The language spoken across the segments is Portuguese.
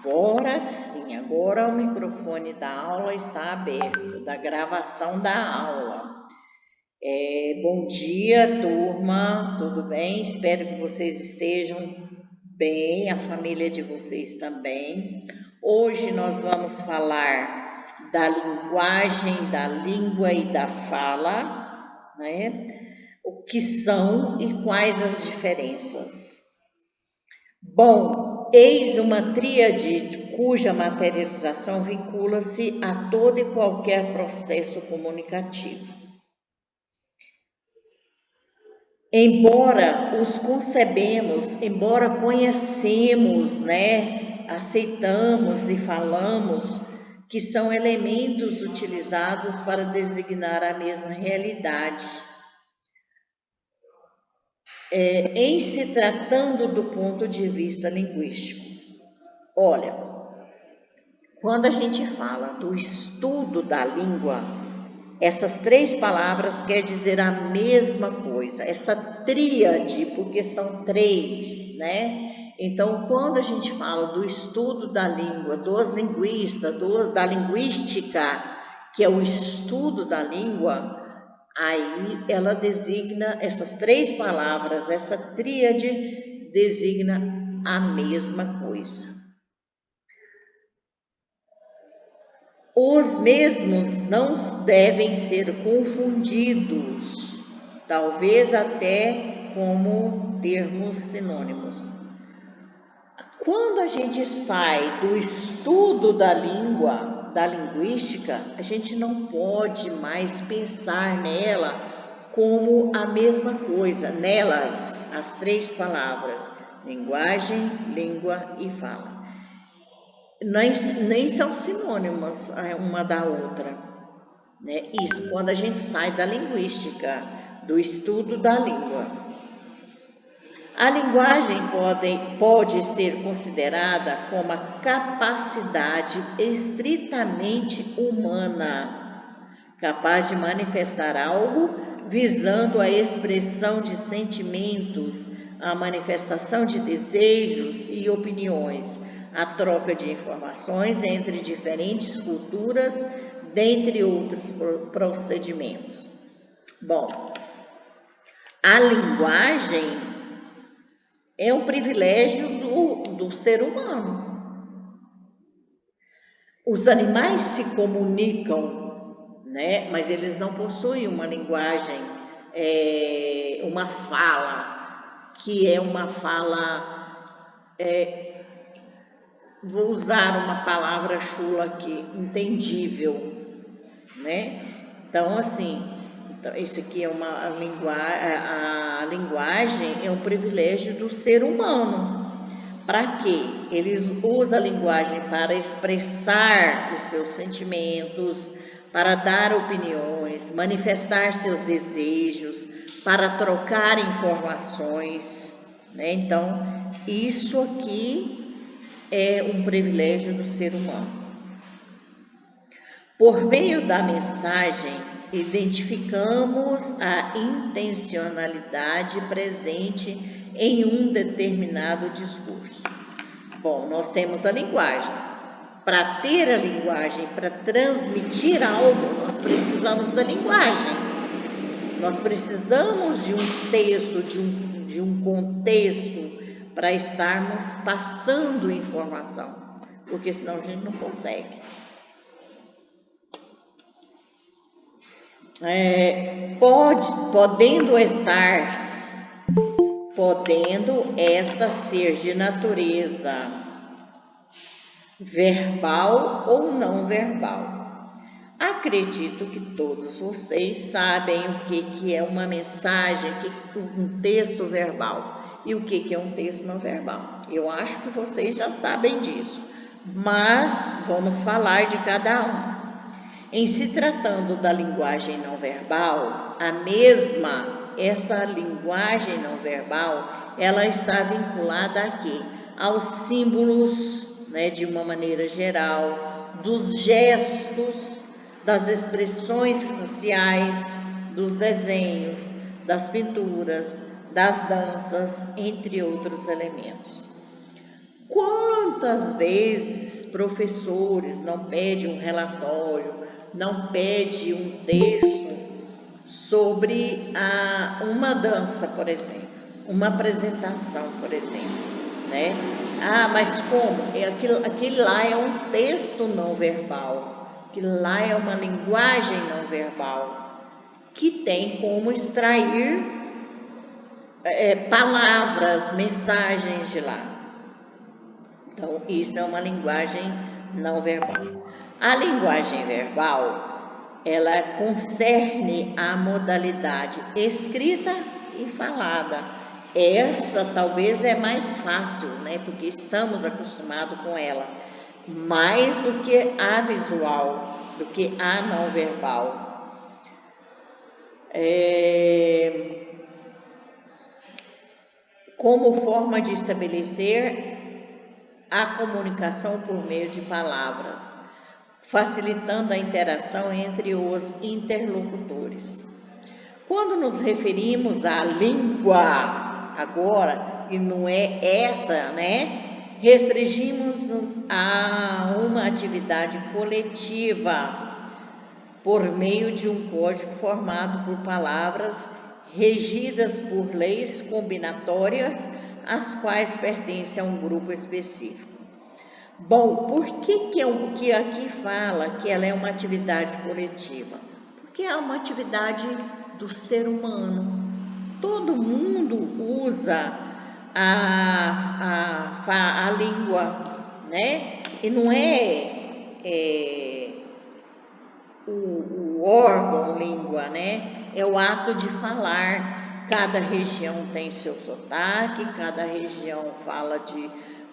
Agora sim, agora o microfone da aula está aberto, da gravação da aula. Bom dia, turma, tudo bem? Espero que vocês estejam bem, a família de vocês também. Hoje nós vamos falar da linguagem, da língua e da fala, né? O que são e quais as diferenças. Bom, eis uma tríade cuja materialização vincula-se a todo e qualquer processo comunicativo. Embora os concebemos, embora conhecemos, né, aceitamos e falamos que são elementos utilizados para designar a mesma realidade. Em se tratando do ponto de vista linguístico. Olha, quando a gente fala do estudo da língua, essas três palavras quer dizer a mesma coisa, essa tríade, porque são três, né? Então, quando a gente fala do estudo da língua, dos linguistas, da linguística, que é o estudo da língua, aí ela designa essas três palavras, essa tríade designa a mesma coisa. Os mesmos não devem ser confundidos, talvez até como termos sinônimos. Quando a gente sai do estudo da língua, da linguística, a gente não pode mais pensar nela como a mesma coisa, nelas, as três palavras, linguagem, língua e fala. Nem são sinônimas uma da outra, né? Isso quando a gente sai da linguística, do estudo da língua. A linguagem pode ser considerada como a capacidade estritamente humana, capaz de manifestar algo visando a expressão de sentimentos, a manifestação de desejos e opiniões, a troca de informações entre diferentes culturas, dentre outros procedimentos. Bom, a linguagem é um privilégio do ser humano. Os animais se comunicam, né? Mas eles não possuem uma linguagem, uma fala, que é uma fala... vou usar uma palavra chula aqui, entendível, né? Então, assim, esse aqui é a linguagem é um privilégio do ser humano. Para quê? Ele usa a linguagem para expressar os seus sentimentos, para dar opiniões, manifestar seus desejos, para trocar informações, né? Então, isso aqui é um privilégio do ser humano. Por meio da mensagem, identificamos a intencionalidade presente em um determinado discurso. Bom, nós temos a linguagem. Para ter a linguagem, para transmitir algo, nós precisamos da linguagem. Nós precisamos de um texto, de um contexto, para estarmos passando informação, porque senão a gente não consegue. Podendo esta ser de natureza verbal ou não verbal. Acredito que todos vocês sabem o que é uma mensagem, um texto verbal e o que é um texto não verbal. Eu acho que vocês já sabem disso, mas vamos falar de cada um. Em se tratando da linguagem não verbal, essa linguagem não verbal, ela está vinculada aqui aos símbolos, né, de uma maneira geral, dos gestos, das expressões faciais, dos desenhos, das pinturas, das danças, entre outros elementos. Quando Quantas vezes professores não pedem um relatório, não pedem um texto sobre uma dança, por exemplo, uma apresentação, por exemplo, né? Ah, mas como? Aquilo lá é um texto não verbal, aquilo lá é uma linguagem não verbal, que tem como extrair palavras, mensagens de lá. Então, isso é uma linguagem não verbal. A linguagem verbal, ela concerne a modalidade escrita e falada. Essa talvez é mais fácil, né? Porque estamos acostumados com ela. Mais do que a visual, do que a não verbal. Como forma de estabelecer a comunicação por meio de palavras, facilitando a interação entre os interlocutores. Quando nos referimos à língua, agora, e não é essa, né? Restringimos-nos a uma atividade coletiva por meio de um código formado por palavras regidas por leis combinatórias, as quais pertencem a um grupo específico. Bom, por que aqui fala que ela é uma atividade coletiva? Porque é uma atividade do ser humano. Todo mundo usa a língua, né? E não o órgão língua, né? É o ato de falar. Cada região tem seu sotaque, cada região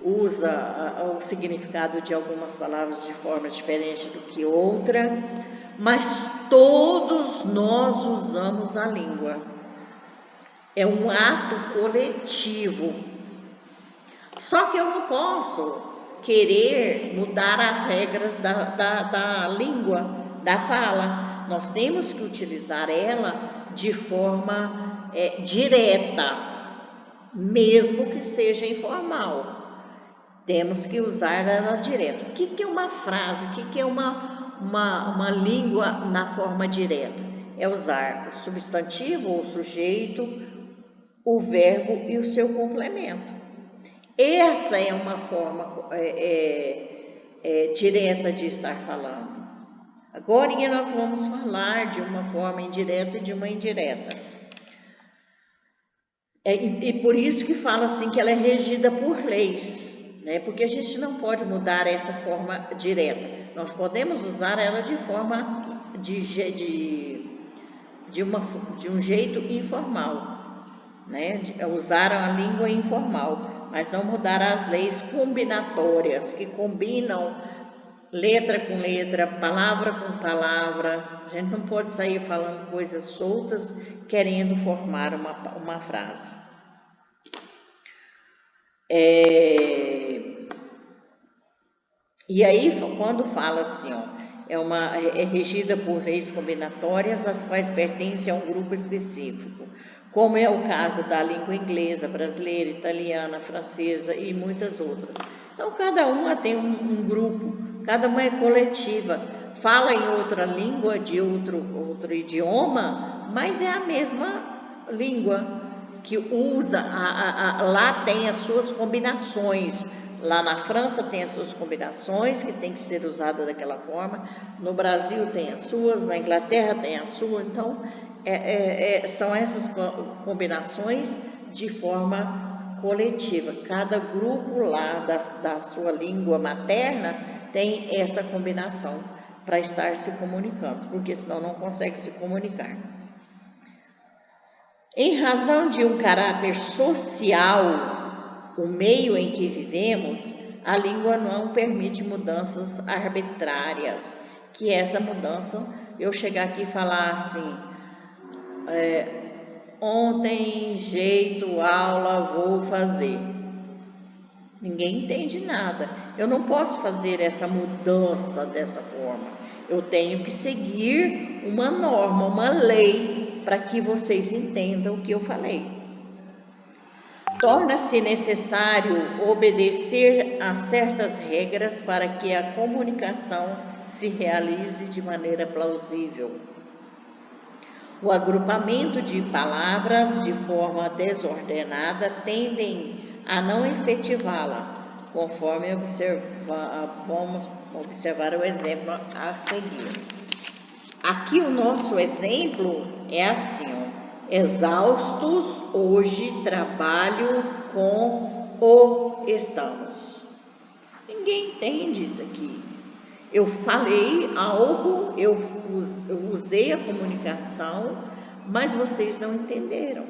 usa o significado de algumas palavras de forma diferente do que outra, mas todos nós usamos a língua. É um ato coletivo. Só que eu não posso querer mudar as regras da língua, da fala. Nós temos que utilizar ela de forma direta, mesmo que seja informal. Temos que usar ela direto. O que é uma frase? O que é uma língua na forma direta? É usar o substantivo, o sujeito, o verbo e o seu complemento. Essa é uma forma direta de estar falando. Agora nós vamos falar de uma forma indireta e de uma indireta. E por isso que fala assim que ela é regida por leis, né? Porque a gente não pode mudar essa forma direta. Nós podemos usar ela de forma de um jeito informal, né? Usar a língua informal, mas não mudar as leis combinatórias que combinam letra com letra, palavra com palavra. A gente não pode sair falando coisas soltas, querendo formar uma frase. E aí, quando fala assim, é regida por leis combinatórias, as quais pertencem a um grupo específico, como é o caso da língua inglesa, brasileira, italiana, francesa e muitas outras. Então, cada uma tem um grupo, cada uma é coletiva, fala em outra língua, de outro idioma, mas é a mesma língua que usa, lá tem as suas combinações. Lá na França tem as suas combinações, que tem que ser usada daquela forma. No Brasil tem as suas, na Inglaterra tem as suas. Então, são essas combinações de forma coletiva. Cada grupo lá da sua língua materna tem essa combinação para estar se comunicando, porque senão não consegue se comunicar. Em razão de um caráter social, o meio em que vivemos, a língua não permite mudanças arbitrárias, que essa mudança, eu chegar aqui e falar assim, ontem, jeito, aula, vou fazer. Ninguém entende nada. Eu não posso fazer essa mudança dessa forma. Eu tenho que seguir uma norma, uma lei, para que vocês entendam o que eu falei. Torna-se necessário obedecer a certas regras para que a comunicação se realize de maneira plausível. O agrupamento de palavras de forma desordenada tendem a não efetivá-la, conforme vamos observar o exemplo a seguir. Aqui o nosso exemplo é assim, ó. Exaustos, hoje trabalho com o estamos. Ninguém entende isso aqui. Eu falei algo, eu usei a comunicação, mas vocês não entenderam.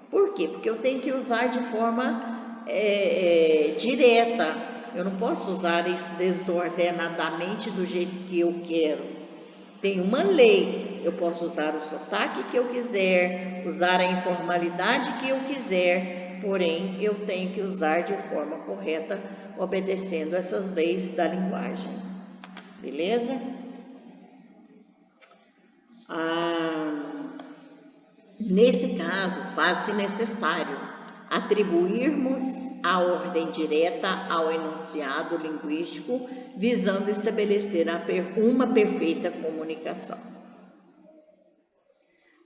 Por quê? Porque eu tenho que usar de forma direta. Eu não posso usar isso desordenadamente do jeito que eu quero. Tem uma lei, eu posso usar o sotaque que eu quiser, usar a informalidade que eu quiser, porém eu tenho que usar de forma correta, obedecendo essas leis da linguagem. Beleza? Nesse caso, faz-se necessário atribuirmos a ordem direta ao enunciado linguístico, visando estabelecer uma perfeita comunicação.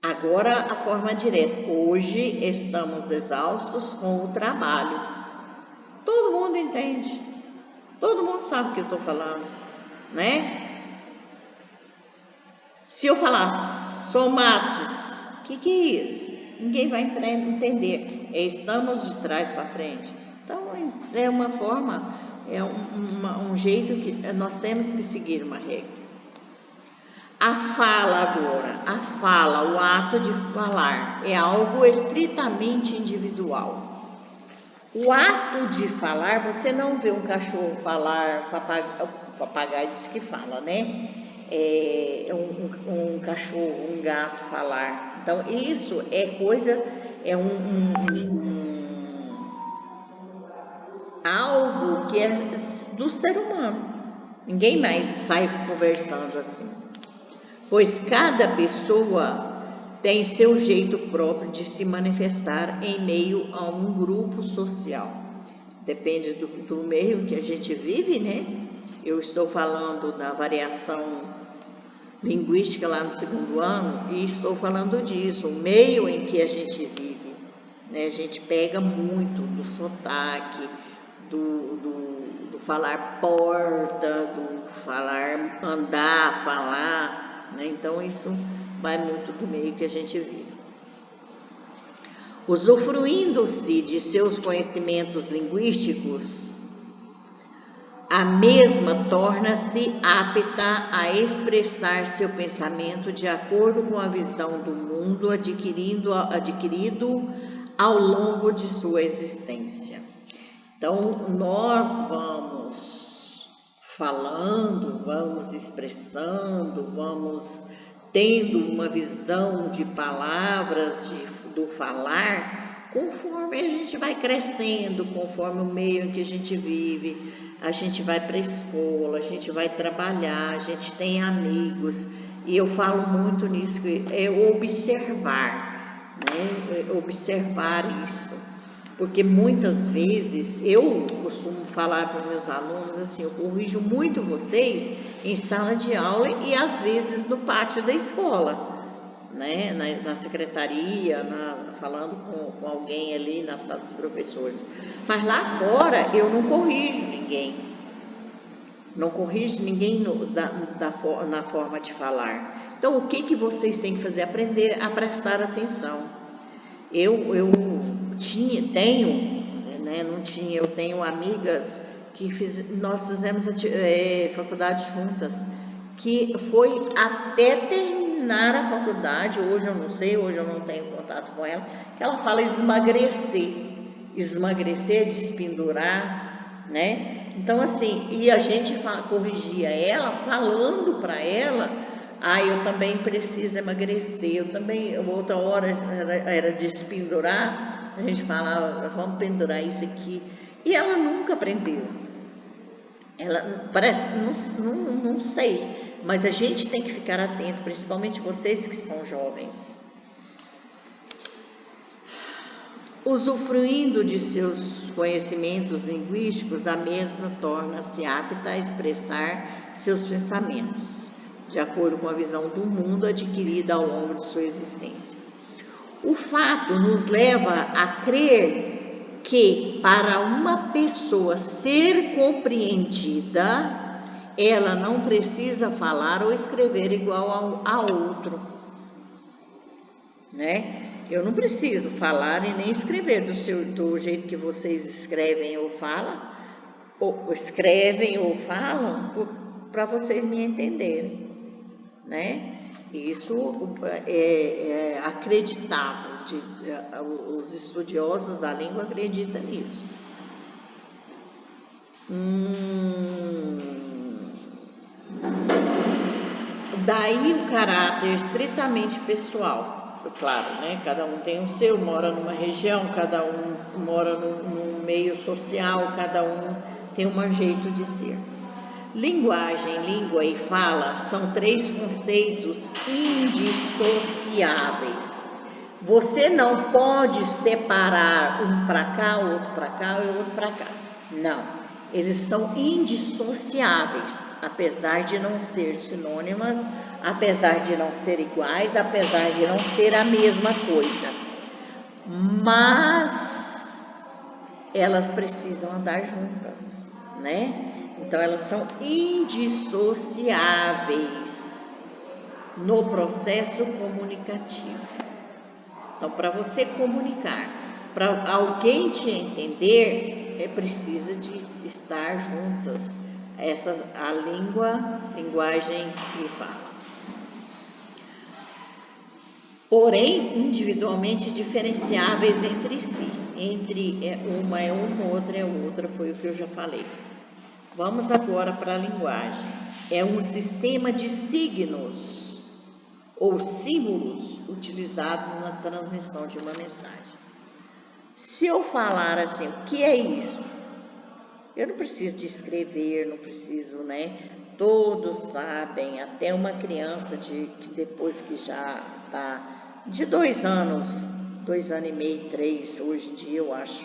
Agora, a forma direta. Hoje estamos exaustos com o trabalho. Todo mundo entende. Todo mundo sabe o que eu estou falando, né? Se eu falar somates, o que é isso? Ninguém vai entender. Estamos de trás para frente. Então, é uma forma, um jeito que nós temos que seguir uma regra. A fala agora, o ato de falar, é algo estritamente individual. O ato de falar, você não vê um cachorro falar, o papagaio diz que fala, né? Um cachorro, um gato falar. Então, isso é coisa, algo que é do ser humano. Ninguém mais sai conversando assim. Pois cada pessoa tem seu jeito próprio de se manifestar em meio a um grupo social. Depende do meio que a gente vive, né? Eu estou falando da variação linguística lá no 2º ano e estou falando disso, o meio em que a gente vive, né? A gente pega muito do sotaque, do falar porta, do falar andar, falar, né? Então isso vai muito do meio que a gente vive. Usufruindo-se de seus conhecimentos linguísticos, a mesma torna-se apta a expressar seu pensamento de acordo com a visão do mundo adquirido ao longo de sua existência. Então, nós vamos falando, vamos expressando, vamos tendo uma visão de palavras, do falar, conforme a gente vai crescendo, conforme o meio em que a gente vive. A gente vai para a escola, a gente vai trabalhar, a gente tem amigos, e eu falo muito nisso, é observar, né? Observar isso, porque muitas vezes eu costumo falar para meus alunos assim, eu corrijo muito vocês em sala de aula e às vezes no pátio da escola, né? Na secretaria, falando com alguém ali na sala dos professores. Mas lá fora eu não corrijo ninguém. Não corrijo ninguém na forma de falar. Então, o que vocês têm que fazer? Aprender a prestar atenção. Eu tenho amigas que nós fizemos faculdade juntas, que foi até terminar a faculdade, hoje eu não sei, hoje eu não tenho contato com ela, que ela fala esmagrecer, despendurar, né? Então assim, e a gente corrigia ela, falando para ela, eu também preciso emagrecer, eu também, outra hora era despendurar, a gente falava, vamos pendurar isso aqui, e ela nunca aprendeu. Ela parece, não sei, mas a gente tem que ficar atento, principalmente vocês que são jovens. Usufruindo de seus conhecimentos linguísticos, a mesma torna-se apta a expressar seus pensamentos, de acordo com a visão do mundo adquirida ao longo de sua existência. O fato nos leva a crer que, para uma pessoa ser compreendida, ela não precisa falar ou escrever igual a outro, né? Eu não preciso falar e nem escrever do jeito que vocês escrevem ou falam, ou escrevem ou falam, para vocês me entenderem, né? Isso é acreditável, os estudiosos da língua acreditam nisso. Daí o caráter estritamente pessoal. Claro, né? Cada um tem o seu, mora numa região, cada um mora num meio social, cada um tem um jeito de ser. Linguagem, língua e fala são 3 conceitos indissociáveis. Você não pode separar um para cá, outro para cá e outro para cá. Não, eles são indissociáveis, apesar de não ser sinônimas, apesar de não ser iguais, apesar de não ser a mesma coisa. Mas elas precisam andar juntas, né? Então, elas são indissociáveis no processo comunicativo. Então, para você comunicar, para alguém te entender, precisa de estar juntas. A linguagem e fala. Porém, individualmente diferenciáveis entre si. Entre uma é uma, outra é outra, foi o que eu já falei. Vamos agora para a linguagem. É um sistema de signos ou símbolos utilizados na transmissão de uma mensagem. Se eu falar assim, o que é isso? Eu não preciso de escrever, não preciso, né? Todos sabem, até uma criança que depois que já está de 2 anos, 2 anos e meio, 3, hoje em dia eu acho.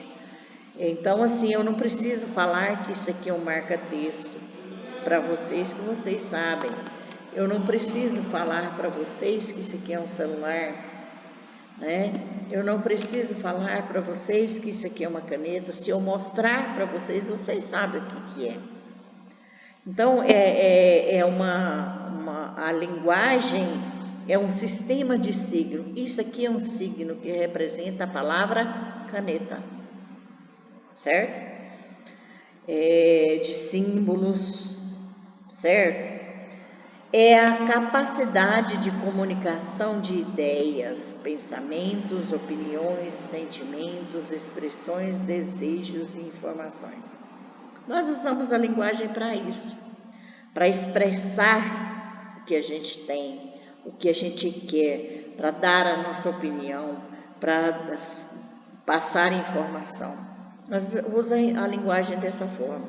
Então, assim, eu não preciso falar que isso aqui é um marca-texto para vocês, que vocês sabem. Eu não preciso falar para vocês que isso aqui é um celular, né? Eu não preciso falar para vocês que isso aqui é uma caneta. Se eu mostrar para vocês, vocês sabem o que é. Então, a linguagem é um sistema de signo. Isso aqui é um signo que representa a palavra caneta, certo? De símbolos, certo? É a capacidade de comunicação de ideias, pensamentos, opiniões, sentimentos, expressões, desejos e informações. Nós usamos a linguagem para isso, para expressar o que a gente tem, o que a gente quer, para dar a nossa opinião, para passar informação. Nós usamos a linguagem dessa forma,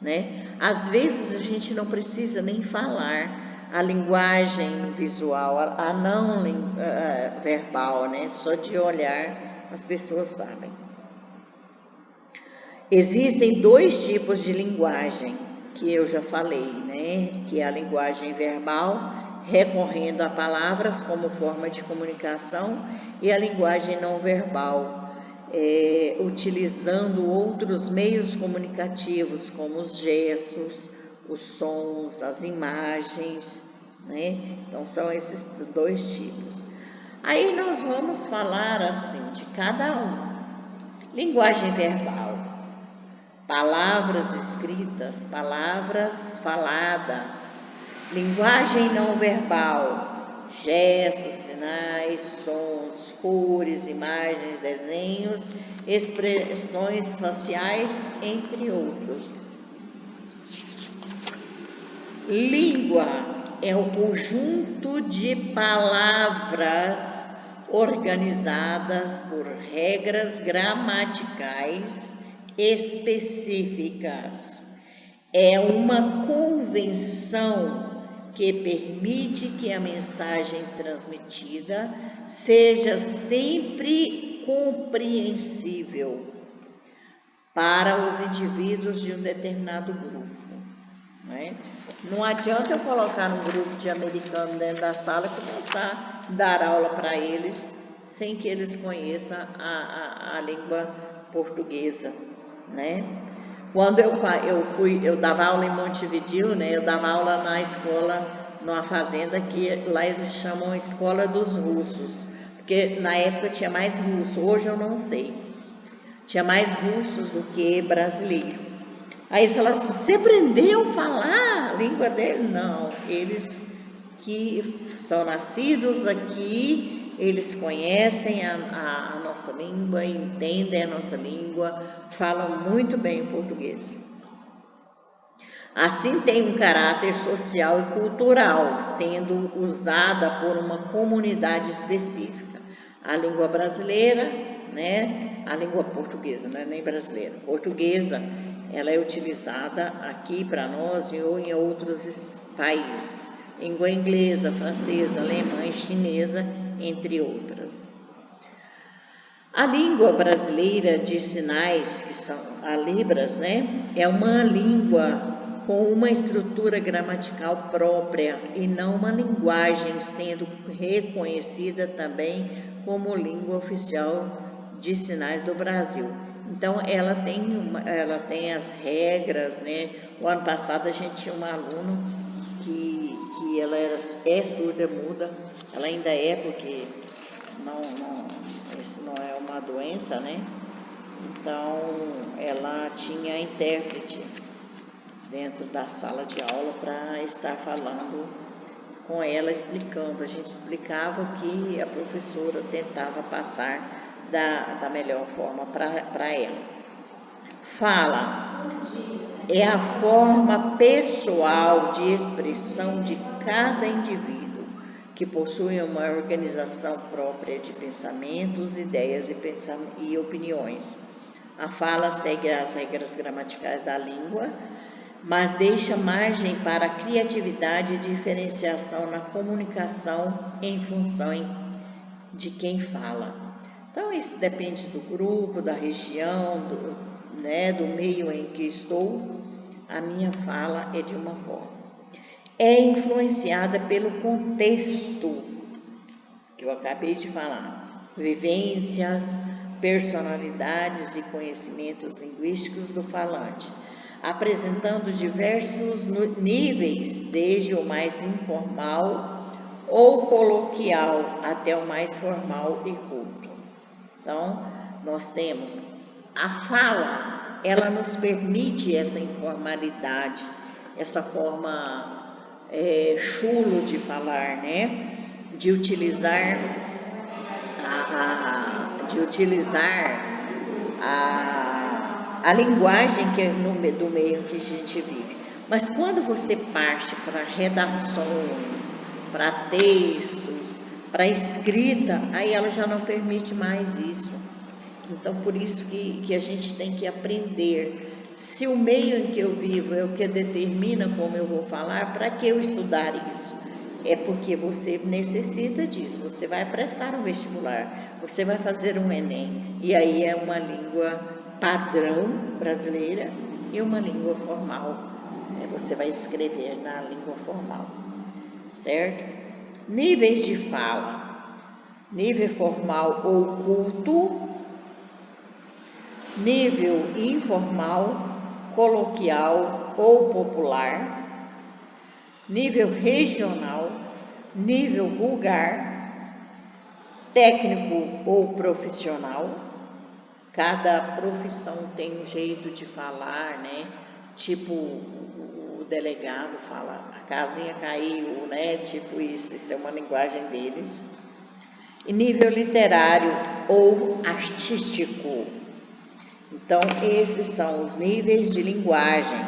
né? Às vezes a gente não precisa nem falar a linguagem visual, a não verbal, né? Só de olhar as pessoas sabem. Existem 2 tipos de linguagem que eu já falei, né? Que é a linguagem verbal, recorrendo a palavras como forma de comunicação, e a linguagem não verbal, utilizando outros meios comunicativos, como os gestos, os sons, as imagens, né? Então, são esses 2 tipos. Aí nós vamos falar assim de cada um. Linguagem verbal, palavras escritas, palavras faladas. Linguagem não verbal, gestos, sinais, sons, cores, imagens, desenhos, expressões faciais, entre outros. Língua é o conjunto de palavras organizadas por regras gramaticais específicas. É uma convenção que permite que a mensagem transmitida seja sempre incompreensível para os indivíduos de um determinado grupo. Né? Não adianta eu colocar um grupo de americanos dentro da sala e começar a dar aula para eles sem que eles conheçam a língua portuguesa, né? Quando eu dava aula em Montevidéu, né? Eu dava aula na escola, numa fazenda que lá eles chamam Escola dos Russos, porque na época tinha mais russo, hoje eu não sei. Tinha mais russos do que brasileiros. Aí eles falaram assim, você aprendeu a falar a língua dele? Não, eles que são nascidos aqui, eles conhecem a nossa língua, entendem a nossa língua, falam muito bem português. Assim tem um caráter social e cultural, sendo usada por uma comunidade específica. A língua brasileira, né? A língua portuguesa, não é nem brasileira, portuguesa, ela é utilizada aqui para nós ou em outros países. Língua inglesa, francesa, alemã e chinesa, entre outras. A língua brasileira de sinais, que são a Libras, né, é uma língua com uma estrutura gramatical própria e não uma linguagem, sendo reconhecida também como língua oficial de sinais do Brasil. Então, ela tem as regras, né? O ano passado a gente tinha uma aluna que ela é surda muda, ela ainda é, porque isso não é uma doença, né? Então, ela tinha intérprete dentro da sala de aula para estar falando com ela, explicando. A gente explicava o que a professora tentava passar da melhor forma para ela. Fala é a forma pessoal de expressão de cada indivíduo, que possui uma organização própria de pensamentos, ideias e opiniões. A fala segue as regras gramaticais da língua, mas deixa margem para a criatividade e diferenciação na comunicação em função de quem fala. Então, isso depende do grupo, da região, do meio em que estou. A minha fala é de uma forma. É influenciada pelo contexto que eu acabei de falar, vivências, personalidades e conhecimentos linguísticos do falante, apresentando diversos níveis, desde o mais informal ou coloquial até o mais formal e culto. Então, nós temos a fala, ela nos permite essa informalidade, essa forma chulo de falar, né? De utilizar a linguagem que é do meio que a gente vive. Mas quando você parte para redações, para textos, para escrita, aí ela já não permite mais isso. Então, por isso que a gente tem que aprender. Se o meio em que eu vivo é o que determina como eu vou falar, para que eu estudar isso? É porque você necessita disso. Você vai prestar um vestibular, você vai fazer um Enem, e aí é uma língua padrão brasileira e uma língua formal. Você vai escrever na língua formal, certo? Níveis de fala: nível formal ou culto, nível informal, coloquial ou popular, nível regional, nível vulgar, técnico ou profissional. Cada profissão tem um jeito de falar, né? Tipo, o delegado fala, a casinha caiu, né? Tipo isso é uma linguagem deles. E nível literário ou artístico. Então, esses são os níveis de linguagem.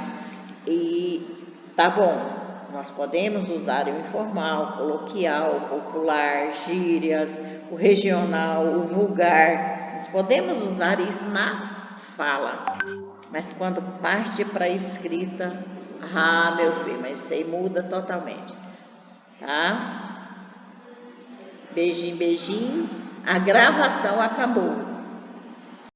E tá bom, nós podemos usar o informal, coloquial, o popular, gírias, o regional, o vulgar. Nós podemos usar isso na fala. Mas quando parte para a escrita, meu filho, mas isso aí muda totalmente. Tá? Beijinho, beijinho. A gravação acabou.